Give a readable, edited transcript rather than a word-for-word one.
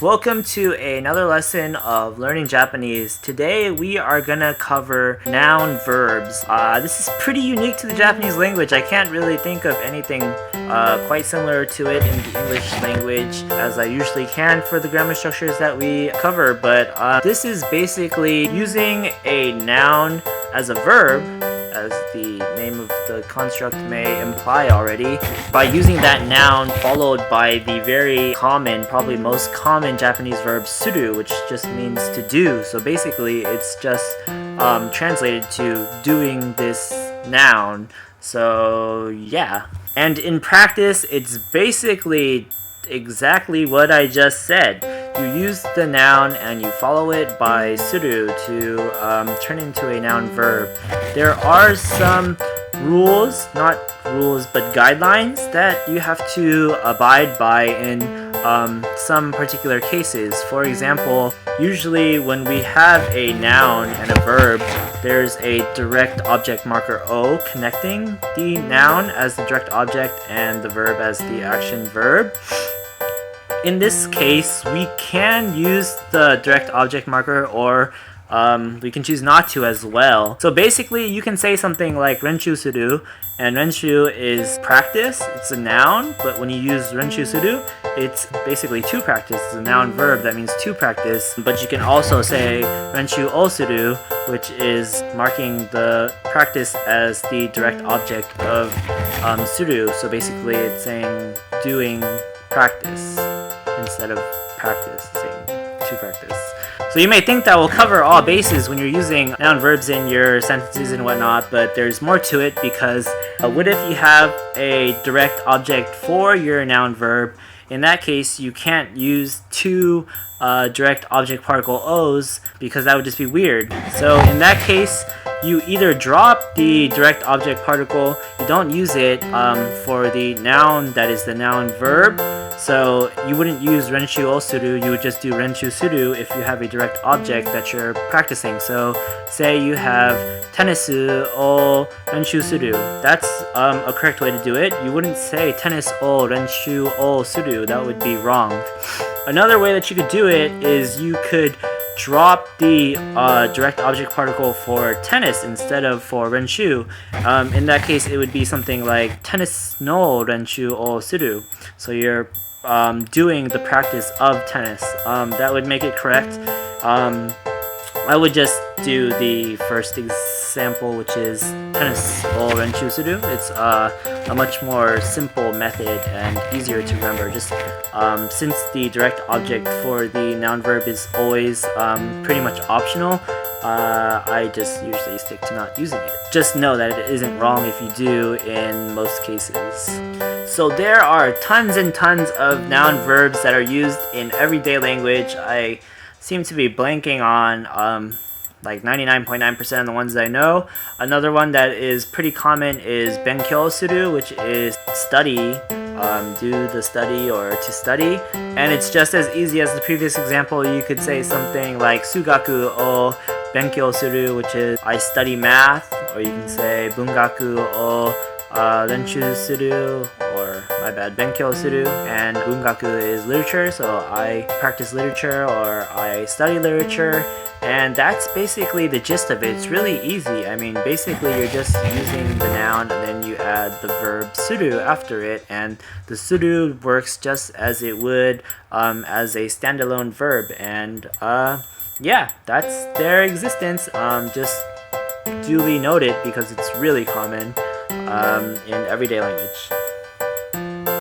Welcome to another lesson of learning Japanese. Today we are gonna cover noun verbs. This is pretty unique to the Japanese language. I can't really think of anything quite similar to it in the English language as I usually can for the grammar structures that we cover, but this is basically using a noun as a verb, as the name of the construct may imply already, by using that noun followed by the very common, probably most common Japanese verb suru, which just means to do. So basically it's just translated to doing this noun. So yeah. And in practice, it's basically exactly what I just said. You use the noun and you follow it by suru to turn into a noun verb. There are some rules, not rules, but guidelines that you have to abide by in some particular cases. For example, usually when we have a noun and a verb, there's a direct object marker O connecting the noun as the direct object and the verb as the action verb. In this case, we can use the direct object marker, or we can choose not to as well. So basically, you can say something like renshuu suru, and renshuu is practice. It's a noun, but when you use renshuu suru, it's basically to practice. It's a noun verb that means to practice. But you can also say renshuu o suru, which is marking the practice as the direct object of suru. So basically, it's saying doing practice instead of saying to practice. So you may think that will cover all bases when you're using noun verbs in your sentences and whatnot, but there's more to it, because what if you have a direct object for your noun verb? In that case, you can't use two direct object particle O's, because that would just be weird. So in that case, you either drop the direct object particle, you don't use it for the noun that is the noun verb. So you wouldn't use renshuu o suru, you would just do renshuu suru if you have a direct object that you're practicing. So say you have tenisu o renshuu suru. That's a correct way to do it. You wouldn't say tennis o renshuu o suru, that would be wrong. Another way that you could do it is you could drop the direct object particle for tennis instead of for renshuu. In that case, it would be something like tennis no renshuu o suru. So you're doing the practice of tennis. That would make it correct. I would just do the first example, which is tennis o renshuu suru. It's a much more simple method and easier to remember. Just since the direct object for the noun verb is always pretty much optional, I just usually stick to not using it. Just know that it isn't wrong if you do in most cases. So there are tons and tons of noun verbs that are used in everyday language. I seem to be blanking on like 99.9% of the ones that I know. Another one that is pretty common is becauseofdreams, which is study, do the study or to study. And it's just as easy as the previous example. You could say something like sugaku o benkyou, which is I study math, or you can say bungaku o renshuu suru, or my bad, benkyou suru, and bungaku is literature, so I practice literature or I study literature. And that's basically the gist of it. It's really easy. I mean, basically you're just using the noun and then you add the verb suru after it, and the suru works just as it would as a standalone verb. And yeah, that's their existence. Just duly note it because it's really common in everyday language.